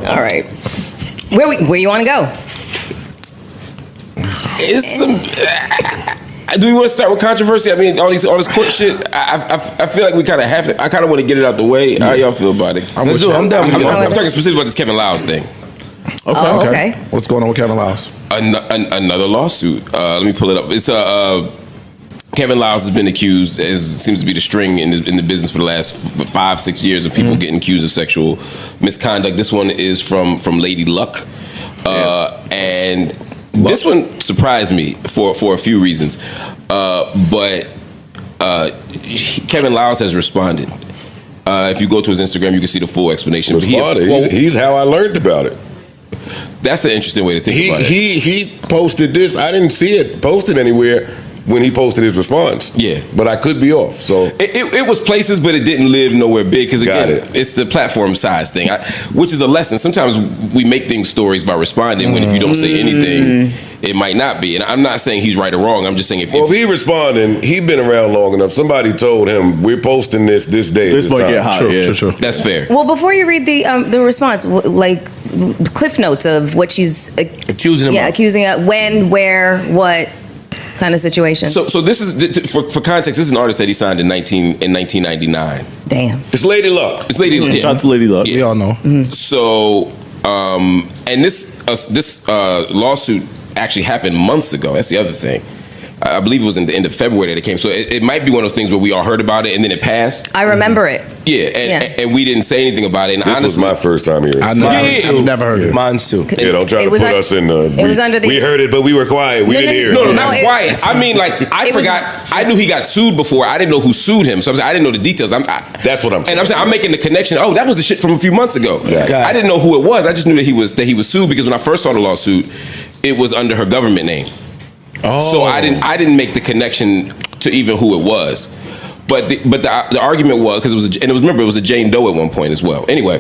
All right. Where you want to go? It's some. Do we want to start with controversy? I mean, all this court shit. I feel like we kind of have to. I kind of want to get it out the way. How y'all feel about it? I'm down. I'm talking specifically about this Kevin Liles thing. Okay. What's going on with Kevin Liles? Another lawsuit. Let me pull it up. It's Kevin Liles has been accused, as seems to be the string in the business for the last 5-6 years of people getting accused of sexual misconduct. This one is from Lady Luck, and this one surprised me for a few reasons. But Kevin Liles has responded. If you go to his Instagram, you can see the full explanation. He's how I learned about it. That's an interesting way to think about it. He posted this. I didn't see it posted anywhere when he posted his response. Yeah. But I could be off. So it was places, but it didn't live nowhere big. Because again, it's the platform size thing, which is a lesson. Sometimes we make things stories by responding when if you don't say anything, it might not be. And I'm not saying he's right or wrong. I'm just saying if he responding, he been around long enough. Somebody told him, we're posting this day. This might time. get hot. True. That's fair. Well, before you read the response, like cliff notes of what she's accusing him. Yeah, accusing her. When, where, what kind of situation. So this is for context. This is an artist that he signed in 1999. Damn. It's Lady Luck. It's Lady Luck. Shout out to Lady Luck. Yeah. We all know. So and this lawsuit actually happened months ago. That's the other thing. I believe it was in the end of February that it came. So it might be one of those things where we all heard about it and then it passed. I remember it. Yeah, and we didn't say anything about it. And This honestly, was my first time hearing it. I've never heard it. Mine's too. Yeah, don't try to put us in the... It was under the... We heard it, but we were quiet. We didn't hear it. No, not quiet. I mean, like, I forgot. I knew he got sued before. I didn't know who sued him. So I'm saying, I didn't know the details. That's what I'm saying. And I'm saying, I'm making the connection. Oh, that was the shit from a few months ago. Yeah. I didn't know who it was. I just knew that he was sued because when I first saw the lawsuit, it was under her government name. Oh. So I didn't make the connection to even who it was. But the argument was because it was a Jane Doe at one point as well. Anyway,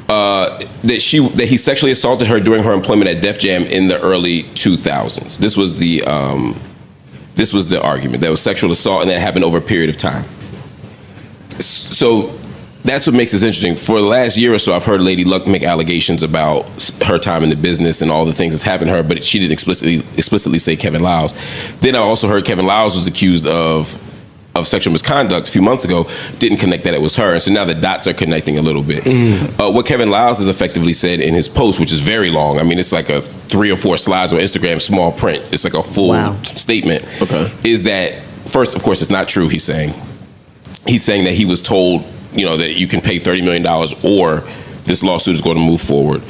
that he sexually assaulted her during her employment at Def Jam in the early 2000s. This was the argument. That was sexual assault, and that happened over a period of time. So that's what makes this interesting. For the last year or so, I've heard Lady Luck make allegations about her time in the business and all the things that's happened to her, but she didn't explicitly say Kevin Liles. Then I also heard Kevin Liles was accused of sexual misconduct a few months ago, didn't connect that it was her. And so now the dots are connecting a little bit. What Kevin Liles has effectively said in his post, which is very long, I mean, it's like a 3 or 4 slides on Instagram, small print. It's like a full statement. Okay. Is that, first, of course, it's not true, he's saying. He's saying that he was told, that you can pay $30 million or this lawsuit is going to move forward.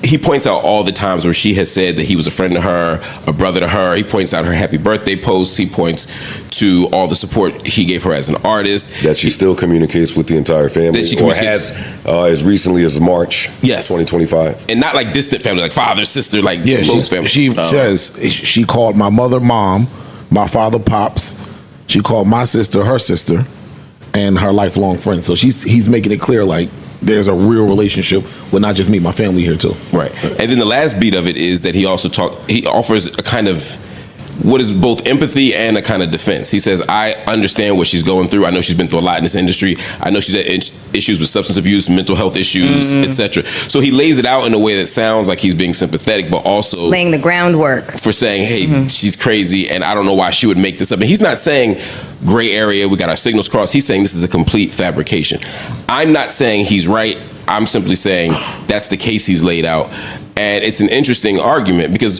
He points out all the times where she has said that he was a friend to her, a brother to her. He points out her happy birthday posts. He points to all the support he gave her as an artist. That she still communicates with the entire family. That she or has as recently as March 2025. And not like distant family, like father, sister, like close family. She says she called my mother mom, my father pops. She called my sister her sister, and her lifelong friend. So he's making it clear like there's a real relationship with not just me, my family here too. Right. And then the last beat of it is that he offers a kind of what is both empathy and a kind of defense. He says, I understand what she's going through. I know she's been through a lot in this industry. I know she's had issues with substance abuse, mental health issues, etc. So he lays it out in a way that sounds like he's being sympathetic, but also laying the groundwork for saying, hey, she's crazy and I don't know why she would make this up. And he's not saying gray area, we got our signals crossed. He's saying this is a complete fabrication. I'm not saying he's right. I'm simply saying that's the case he's laid out. And it's an interesting argument because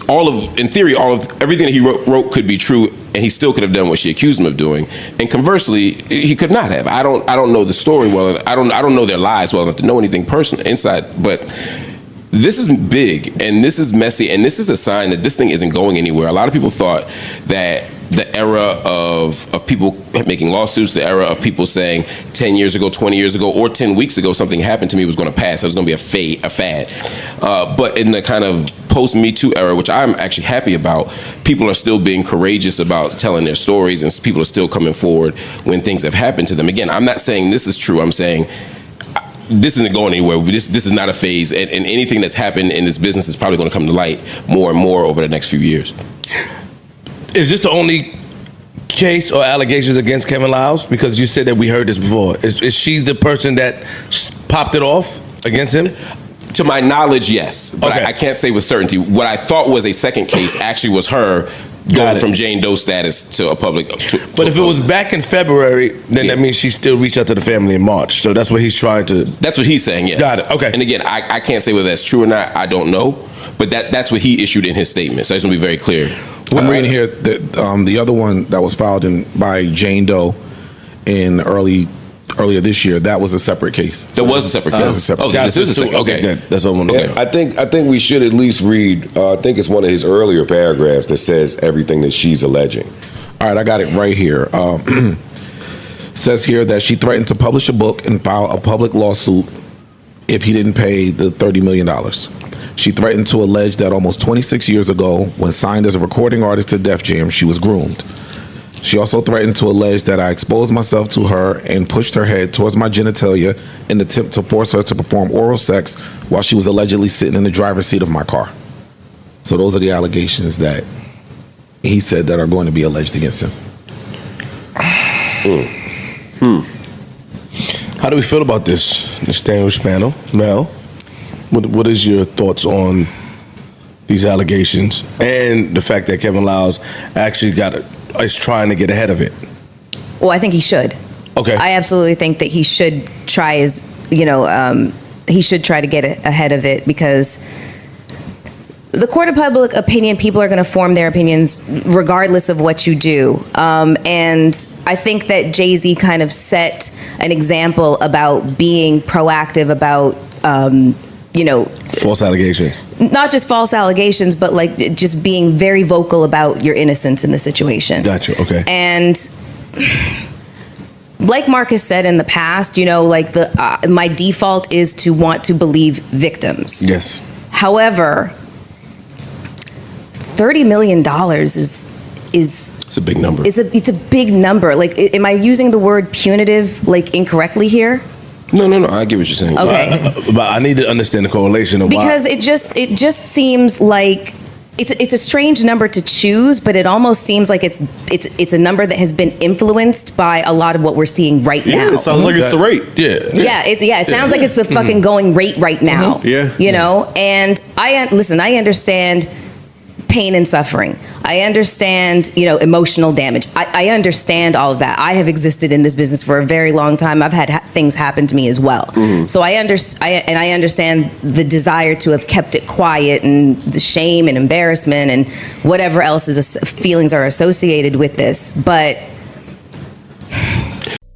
in theory, everything that he wrote could be true, and he still could have done what she accused him of doing. And conversely, he could not have. I don't know the story well. I don't know their lives well enough to know anything personal inside. But this is big, and this is messy, and this is a sign that this thing isn't going anywhere. A lot of people thought that the era of people making lawsuits, the era of people saying 10 years ago, 20 years ago, or 10 weeks ago, something happened to me was going to pass. It was going to be a fad. But in the kind of post-Me Too era, which I'm actually happy about, people are still being courageous about telling their stories, and people are still coming forward when things have happened to them. Again, I'm not saying this is true. I'm saying this isn't going anywhere. This is not a phase, and anything that's happened in this business is probably going to come to light more and more over the next few years. Is this the only case or allegations against Kevin Liles? Because you said that we heard this before. Is she the person that popped it off against him? To my knowledge, yes, but Okay. I can't say with certainty. What I thought was a second case actually was her going it. from Jane Doe status to a public. But if it was back in February, then Yeah. that means she still reached out to the family in March. So that's what he's trying to. that's what he's saying. Yes. Got it, okay. And again, I can't say whether that's true or not. I don't know, but that's what he issued in his statement. So I just want to be very clear. I'm reading here that the other one that was filed by Jane Doe in earlier this year, that was a separate case. There was a separate case. That was a separate Okay, case. this is a second. Okay. good. That's what I want to Yeah, I think we should at least read. I think it's one of his earlier paragraphs that says everything that she's alleging. All right, I got it right here. Says here that she threatened to publish a book and file a public lawsuit if he didn't pay the $30 million. She threatened to allege that almost 26 years ago, when signed as a recording artist to Def Jam, she was groomed. She also threatened to allege that I exposed myself to her and pushed her head towards my genitalia in an attempt to force her to perform oral sex while she was allegedly sitting in the driver's seat of my car. So those are the allegations that he said that are going to be alleged against him. How do we feel about this distinguished panel? Mel, what is your thoughts on these allegations and the fact that Kevin Liles actually is trying to get ahead of it? Well, I think he should. Okay. I absolutely think that he should try he should try to get ahead of it, because the court of public opinion, people are going to form their opinions regardless of what you do. And I think that Jay-Z kind of set an example about being proactive about, False allegations. not just false allegations, but like just being very vocal about your innocence in the situation. Gotcha. Okay. And like Marcus said in the past, like my default is to want to believe victims. Yes. However, $30 million is It's a big number. it's a big number. Like, am I using the word punitive like incorrectly here? No. I get what you're saying. Okay. But I need to understand the correlation of Because why. it just seems like it's a strange number to choose, but it almost seems like it's a number that has been influenced by a lot of what we're seeing right now. Yeah, it sounds like it's the rate. Yeah. It sounds like it's the fucking going rate right now. Yeah. And I understand pain and suffering. I understand, emotional damage. I understand all of that. I have existed in this business for a very long time. I've had things happen to me as well. So I understand the desire to have kept it quiet, and the shame and embarrassment and whatever else feelings are associated with this. But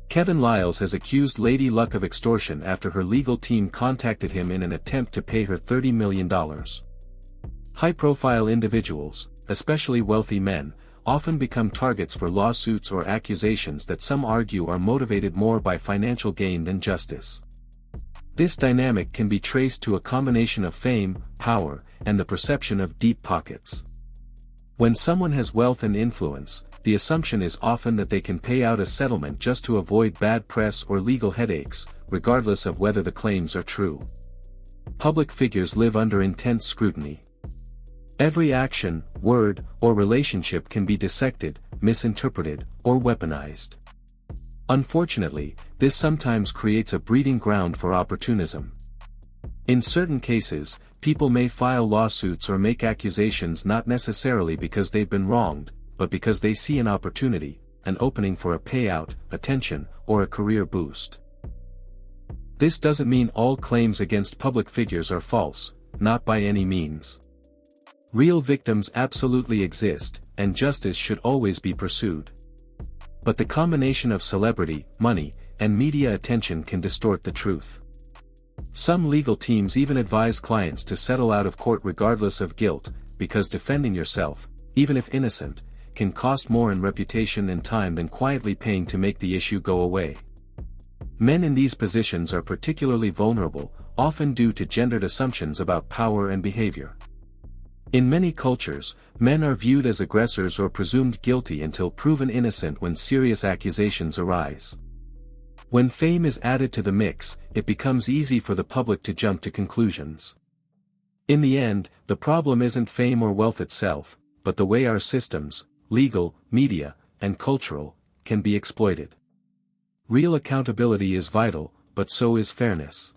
Kevin Liles has accused Lady Luck of extortion after her legal team contacted him in an attempt to pay her $30 million. High-profile individuals, especially wealthy men, often become targets for lawsuits or accusations that some argue are motivated more by financial gain than justice. This dynamic can be traced to a combination of fame, power, and the perception of deep pockets. When someone has wealth and influence, the assumption is often that they can pay out a settlement just to avoid bad press or legal headaches, regardless of whether the claims are true. Public figures live under intense scrutiny. Every action, word, or relationship can be dissected, misinterpreted, or weaponized. Unfortunately, this sometimes creates a breeding ground for opportunism. In certain cases, people may file lawsuits or make accusations not necessarily because they've been wronged, but because they see an opportunity, an opening for a payout, attention, or a career boost. This doesn't mean all claims against public figures are false, not by any means. Real victims absolutely exist, and justice should always be pursued. But the combination of celebrity, money, and media attention can distort the truth. Some legal teams even advise clients to settle out of court regardless of guilt, because defending yourself, even if innocent, can cost more in reputation and time than quietly paying to make the issue go away. Men in these positions are particularly vulnerable, often due to gendered assumptions about power and behavior. In many cultures, men are viewed as aggressors or presumed guilty until proven innocent when serious accusations arise. When fame is added to the mix, it becomes easy for the public to jump to conclusions. In the end, the problem isn't fame or wealth itself, but the way our systems, legal, media, and cultural, can be exploited. Real accountability is vital, but so is fairness.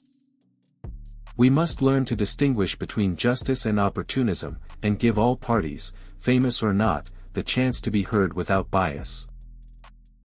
We must learn to distinguish between justice and opportunism, and give all parties, famous or not, the chance to be heard without bias.